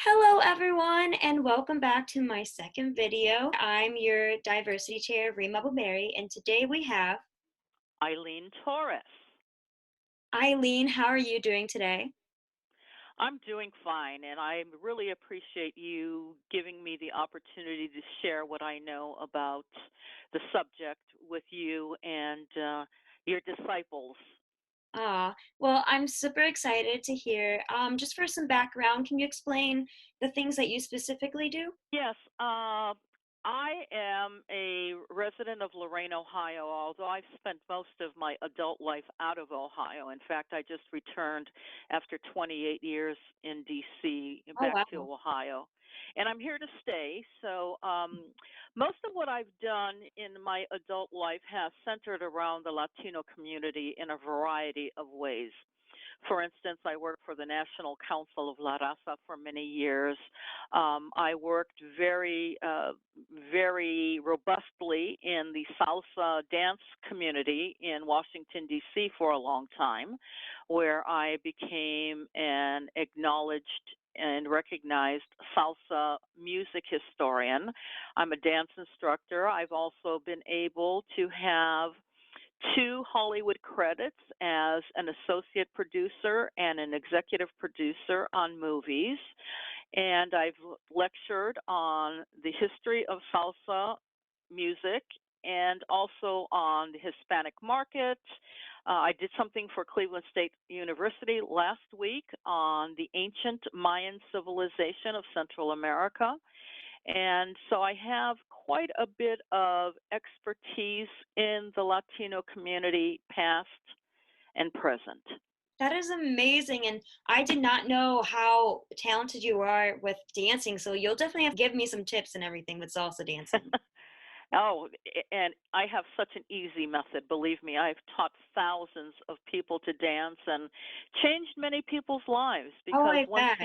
Hello, everyone, and welcome back to my second video. I'm your diversity chair, Reem, and today we have Eileen Tores. Eileen. How are you doing today? I'm doing fine, and I really appreciate you giving me the opportunity to share what I know about the subject with you and your disciples. Well, I'm super excited to hear. Just for some background, can you explain the things that you specifically do? Yes, I am a resident of Lorain, Ohio, although I've spent most of my adult life out of Ohio. In fact, I just returned after 28 years in D.C. Oh, back to wow. Ohio. And I'm here to stay. So, most of what I've done in my adult life has centered around the Latino community in a variety of ways. For instance, I worked for the National Council of La Raza for many years. I worked very robustly in the Salsa dance community in Washington, D.C. for a long time, where I became an acknowledged and recognized salsa music historian. I'm a dance instructor. I've also been able to have two Hollywood credits as an associate producer and an executive producer on movies. And I've lectured on the history of salsa music and also on the Hispanic market. I did something for Cleveland State University last week on the ancient Mayan civilization of Central America. And so I have quite a bit of expertise in the Latino community, past and present. That is amazing, and I did not know how talented you are with dancing, so you'll definitely have to give me some tips and everything with salsa dancing. Oh, and I have such an easy method. Believe me, I've taught thousands of people to dance and changed many people's lives Oh, because I bet.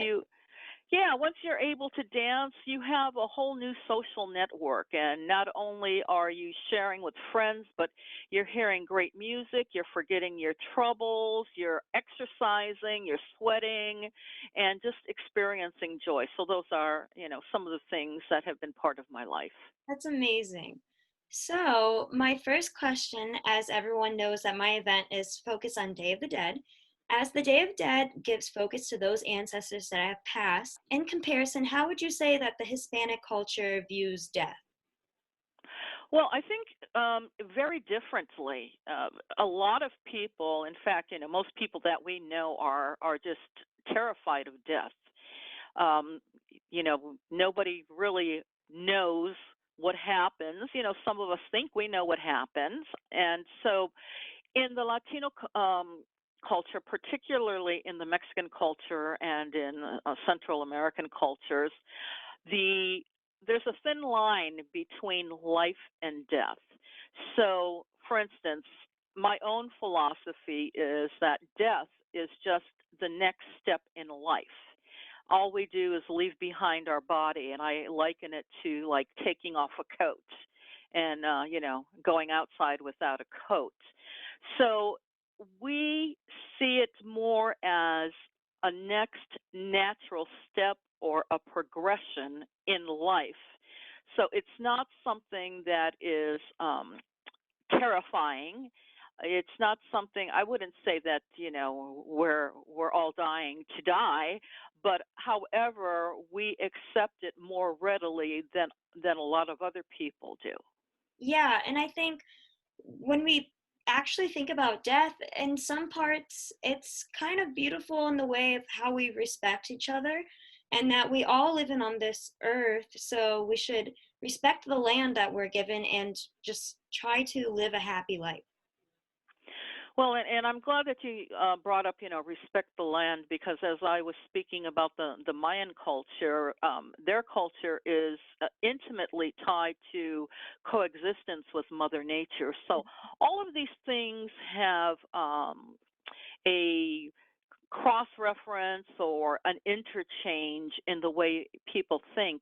once you're able to dance, you have a whole new social network. And not only are you sharing with friends, but you're hearing great music, you're forgetting your troubles, you're exercising, you're sweating, and just experiencing joy. So, those are, some of the things that have been part of my life. That's amazing. So, my first question, as everyone knows that my event is focused on Day of the Dead, as the Day of the Dead gives focus to those ancestors that have passed, in comparison, how would you say that the Hispanic culture views death? Well, I think very differently. A lot of people, in fact, most people that we know are just terrified of death. Um, Nobody really knows what happens. Some of us think we know what happens, and so in the Latino culture, particularly in the Mexican culture and in Central American cultures, the there's a thin line between life and death. So, for instance, my own philosophy is that death is just the next step in life. All we do is leave behind our body, and I liken it to like taking off a coat and going outside without a coat. So we see it more as a next natural step or a progression in life. So it's not something that is terrifying. It's not something I wouldn't say that we're all dying to die, but however we accept it more readily than a lot of other people do. Yeah, and I think when we actually think about death, in some parts, it's kind of beautiful in the way of how we respect each other and that we all live in on this earth. So we should respect the land that we're given and just try to live a happy life. Well, and I'm glad that you brought up, respect the land, because as I was speaking about the Mayan culture, their culture is intimately tied to coexistence with Mother Nature. So all of these things have a cross reference or an interchange in the way people think.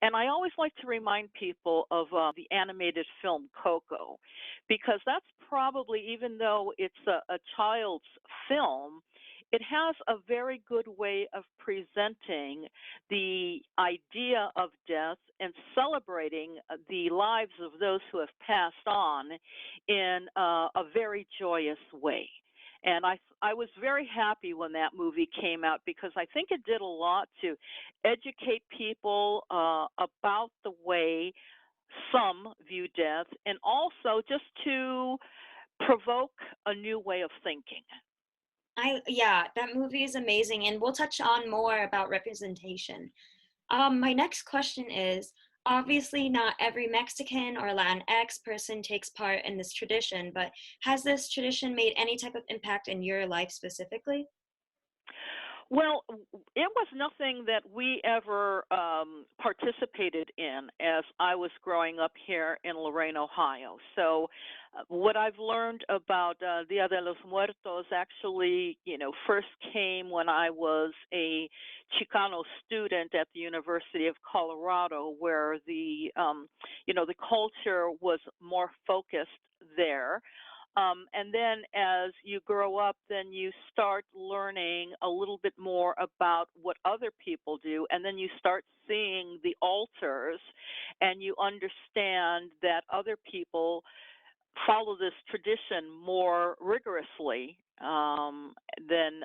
And I always like to remind people of the animated film Coco, because that's probably, even though it's a child's film, it has a very good way of presenting the idea of death and celebrating the lives of those who have passed on in a very joyous way. And I was very happy when that movie came out because I think it did a lot to educate people about the way some view death, and also just to provoke a new way of thinking. Yeah, that movie is amazing, and we'll touch on more about representation. My next question is, obviously not every Mexican or Latinx person takes part in this tradition, but has this tradition made any type of impact in your life specifically? Well, it was nothing that we ever participated in as I was growing up here in Lorain, Ohio. So, what I've learned about Dia de los Muertos actually, first came when I was a Chicano student at the University of Colorado, where the culture was more focused there. And then as you grow up, then you start learning a little bit more about what other people do. And then you start seeing the altars and you understand that other people follow this tradition more rigorously than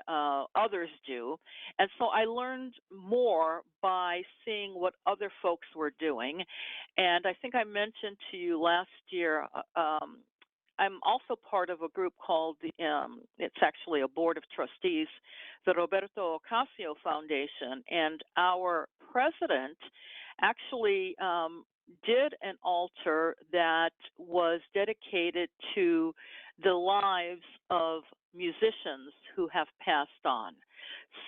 others do. And so I learned more by seeing what other folks were doing. And I think I mentioned to you last year, I'm also part of a group called it's actually a board of trustees, the Roberto Ocasio Foundation, and our president actually did an altar that was dedicated to the lives of musicians who have passed on.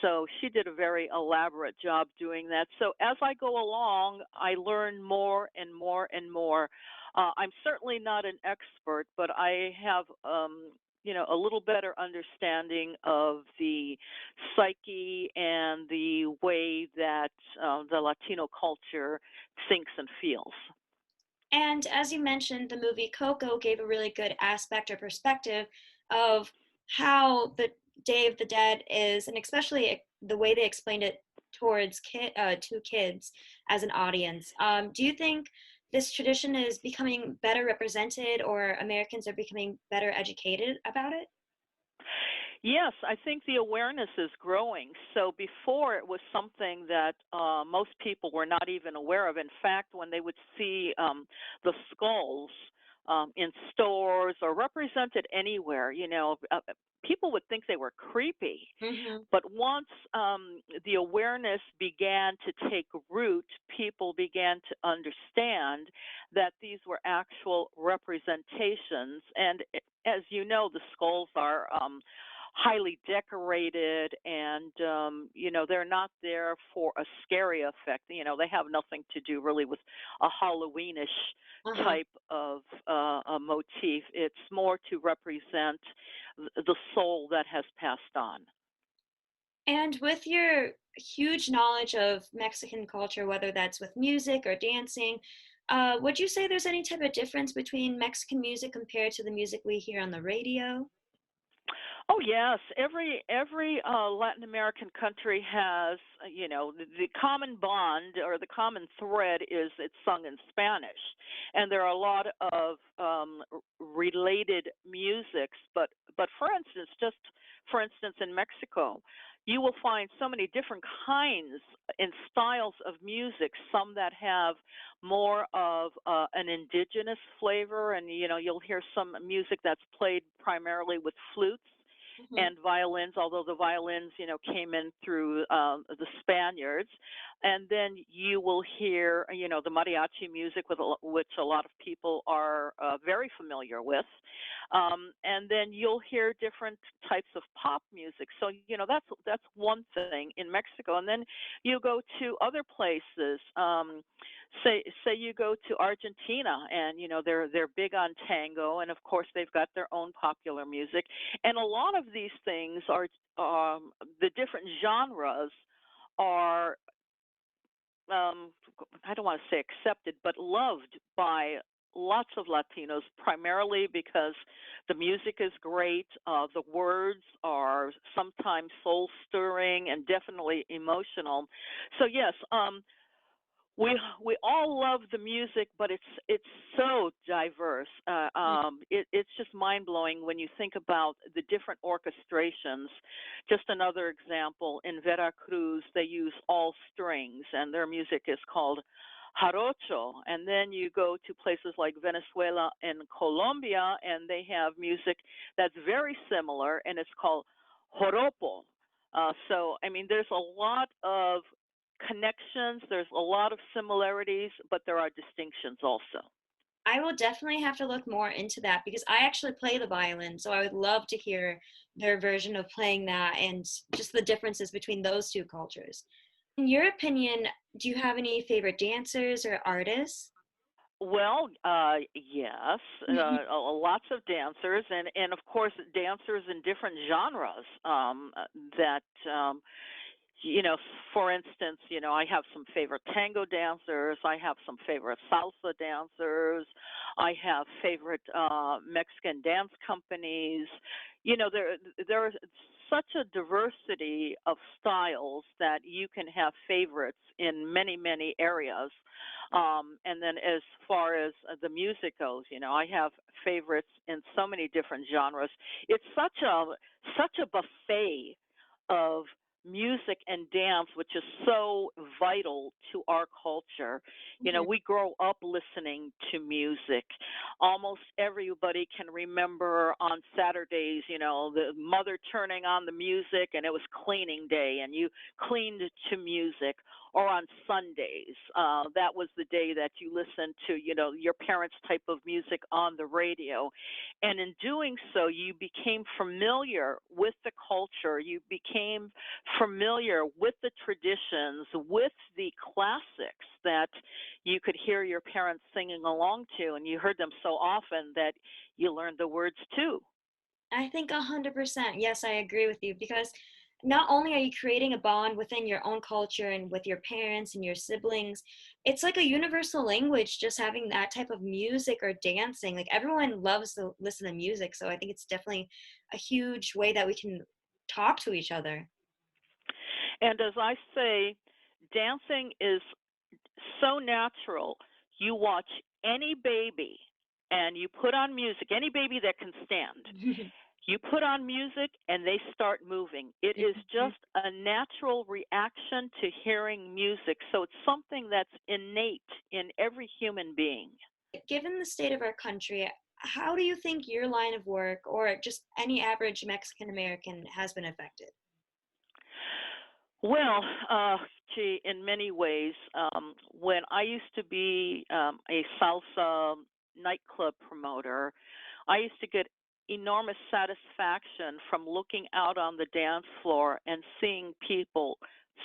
So she did a very elaborate job doing that. So as I go along, I learn more and more and more. I'm certainly not an expert, but I have a little better understanding of the psyche and the way that the Latino culture thinks and feels. And as you mentioned, the movie Coco gave a really good aspect or perspective of how the Day of the Dead is, and especially the way they explained it towards to kids as an audience. Do you think this tradition is becoming better represented, or Americans are becoming better educated about it? Yes, I think the awareness is growing. So before it was something that most people were not even aware of. In fact, when they would see the skulls in stores or represented anywhere, people would think they were creepy. Hmm. But once the awareness began to take root, people began to understand that these were actual representations. And as you know, the skulls are highly decorated, and they're not there for a scary effect. They have nothing to do really with a Halloweenish Uh-huh. type of a motif. It's more to represent the soul that has passed on. And with your huge knowledge of Mexican culture, whether that's with music or dancing, would you say there's any type of difference between Mexican music compared to the music we hear on the radio? Oh yes, every Latin American country has, the common bond or the common thread is it's sung in Spanish, and there are a lot of related musics. But for instance, just for instance, in Mexico, you will find so many different kinds and styles of music. Some that have more of an indigenous flavor, and you'll hear some music that's played primarily with flutes Hmm. and violins, although the violins, came in through the Spaniards. And then you will hear, the mariachi music, which a lot of people are very familiar with. And then you'll hear different types of pop music. So, that's one thing in Mexico. And then you go to other places. Say you go to Argentina, and they're big on tango, and of course they've got their own popular music, and a lot of these things are the different genres are um, I don't want to say accepted, but loved by lots of Latinos, primarily because the music is great. The words are sometimes soul stirring and definitely emotional. So yes, we all love the music, but it's so diverse. It's just mind blowing when you think about the different orchestrations. Just another example, in Veracruz, they use all strings, and their music is called jarocho. And then you go to places like Venezuela and Colombia, and they have music that's very similar, and it's called joropo. So, I mean, there's a lot of connections, there's a lot of similarities, but there are distinctions also. I will definitely have to look more into that because I actually play the violin, so I would love to hear their version of playing that and just the differences between those two cultures. In your opinion, do you have any favorite dancers or artists? Well, yes, lots of dancers, and of course dancers in different genres. That you know, for instance, I have some favorite tango dancers. I have some favorite salsa dancers. I have favorite Mexican dance companies. There is such a diversity of styles that you can have favorites in many, many areas. And then as far as the music goes, I have favorites in so many different genres. It's such a buffet of music and dance, which is so vital to our culture. Mhm. We grow up listening to music. Almost everybody can remember on Saturdays, the mother turning on the music and it was cleaning day and you cleaned to music. Or on Sundays, that was the day that you listened to, your parents' type of music on the radio. And in doing so, you became familiar with the culture. You became familiar with the traditions, with the classics that you could hear your parents singing along to, and you heard them so often that you learned the words too. I think 100%. Yes, I agree with you because not only are you creating a bond within your own culture and with your parents and your siblings, it's like a universal language just having that type of music or dancing. Like everyone loves to listen to music, so I think it's definitely a huge way that we can talk to each other. And as I say, dancing is so natural. You watch any baby and you put on music, any baby that can stand. You put on music and they start moving. It is just a natural reaction to hearing music. So it's something that's innate in every human being. Given the state of our country, how do you think your line of work or just any average Mexican American has been affected? Well, gee, in many ways, when I used to be a salsa nightclub promoter, I used to get enormous satisfaction from looking out on the dance floor and seeing people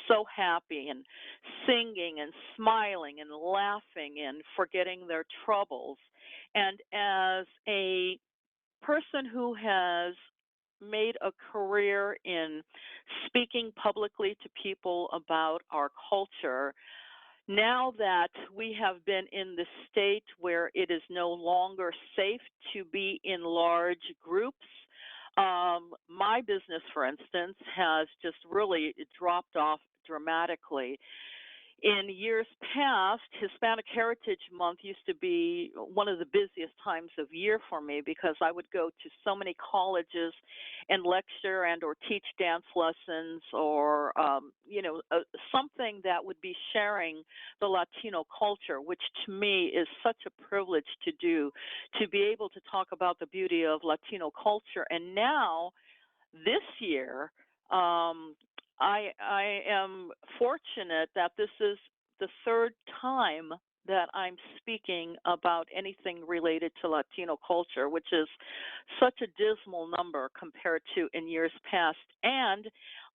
so happy and singing and smiling and laughing and forgetting their troubles. And as a person who has made a career in speaking publicly to people about our culture, now that we have been in the state where it is no longer safe to be in large groups, my business, for instance, has just really dropped off dramatically. In years past, Hispanic Heritage Month used to be one of the busiest times of year for me because I would go to so many colleges and lecture and or teach dance lessons or something that would be sharing the Latino culture, which to me is such a privilege to do, to be able to talk about the beauty of Latino culture. And now this year, I am fortunate that this is the third time that I'm speaking about anything related to Latino culture, which is such a dismal number compared to in years past. And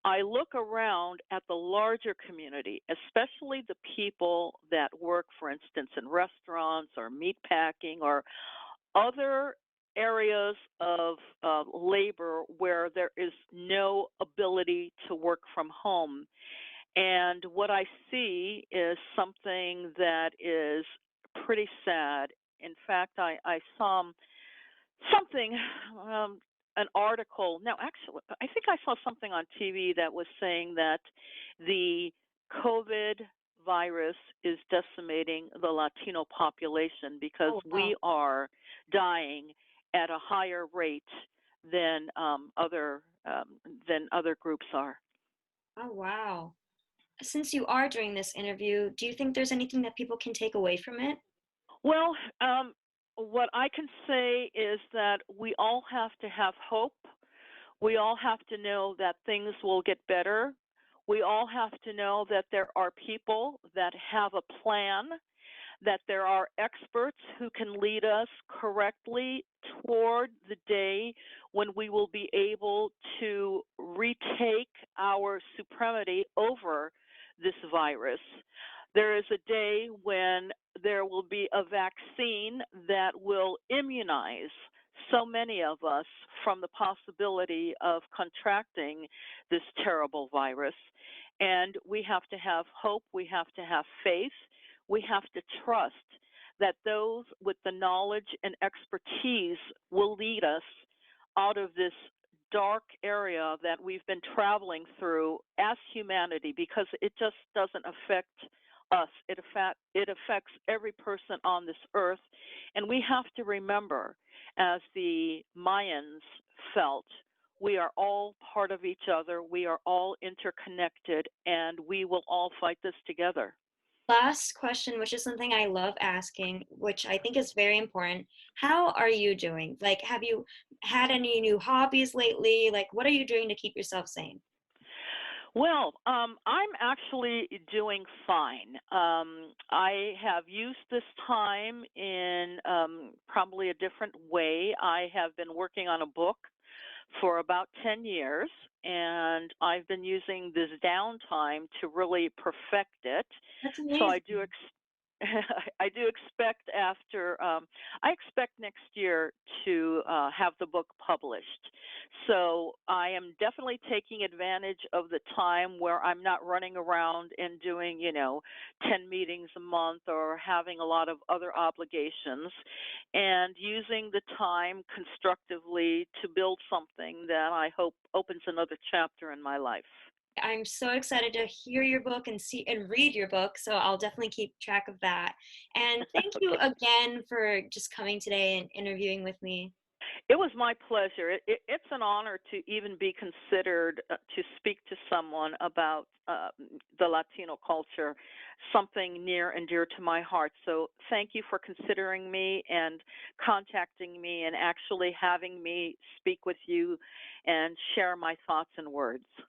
I look around at the larger community, especially the people that work, for instance, in restaurants or meat packing or other areas of labor where there is no ability to work from home. And what I see is something that is pretty sad. In fact, I saw something, an article. Now, actually, I think I saw something on TV that was saying that the COVID virus is decimating the Latino population because Oh, wow. we are dying at a higher rate than other groups are. Oh, wow. Since you are doing this interview, do you think there's anything that people can take away from it? Well, what I can say is that we all have to have hope. We all have to know that things will get better. We all have to know that there are people that have a plan, that there are experts who can lead us correctly toward the day when we will be able to retake our supremacy over this virus. There is a day when there will be a vaccine that will immunize so many of us from the possibility of contracting this terrible virus. And we have to have hope, we have to have faith, we have to trust that those with the knowledge and expertise will lead us out of this dark area that we've been traveling through as humanity, because it just doesn't affect us. It affects every person on this earth. And we have to remember, as the Mayans felt, we are all part of each other, we are all interconnected, and we will all fight this together. Last question, which is something I love asking, which I think is very important. How are you doing? Like, have you had any new hobbies lately? Like, what are you doing to keep yourself sane? Well, I'm actually doing fine. I have used this time in probably a different way. I have been working on a book for about 10 years, and I've been using this downtime to really perfect it. That's So I do amazing. I do expect I expect next year to have the book published. So I am definitely taking advantage of the time where I'm not running around and doing, 10 meetings a month or having a lot of other obligations, and using the time constructively to build something that I hope opens another chapter in my life. I'm so excited to hear your book and see and read your book, so I'll definitely keep track of that. And thank you Okay. again for just coming today and interviewing with me. It was my pleasure. It's an honor to even be considered to speak to someone about the Latino culture, something near and dear to my heart. So thank you for considering me and contacting me and actually having me speak with you and share my thoughts and words.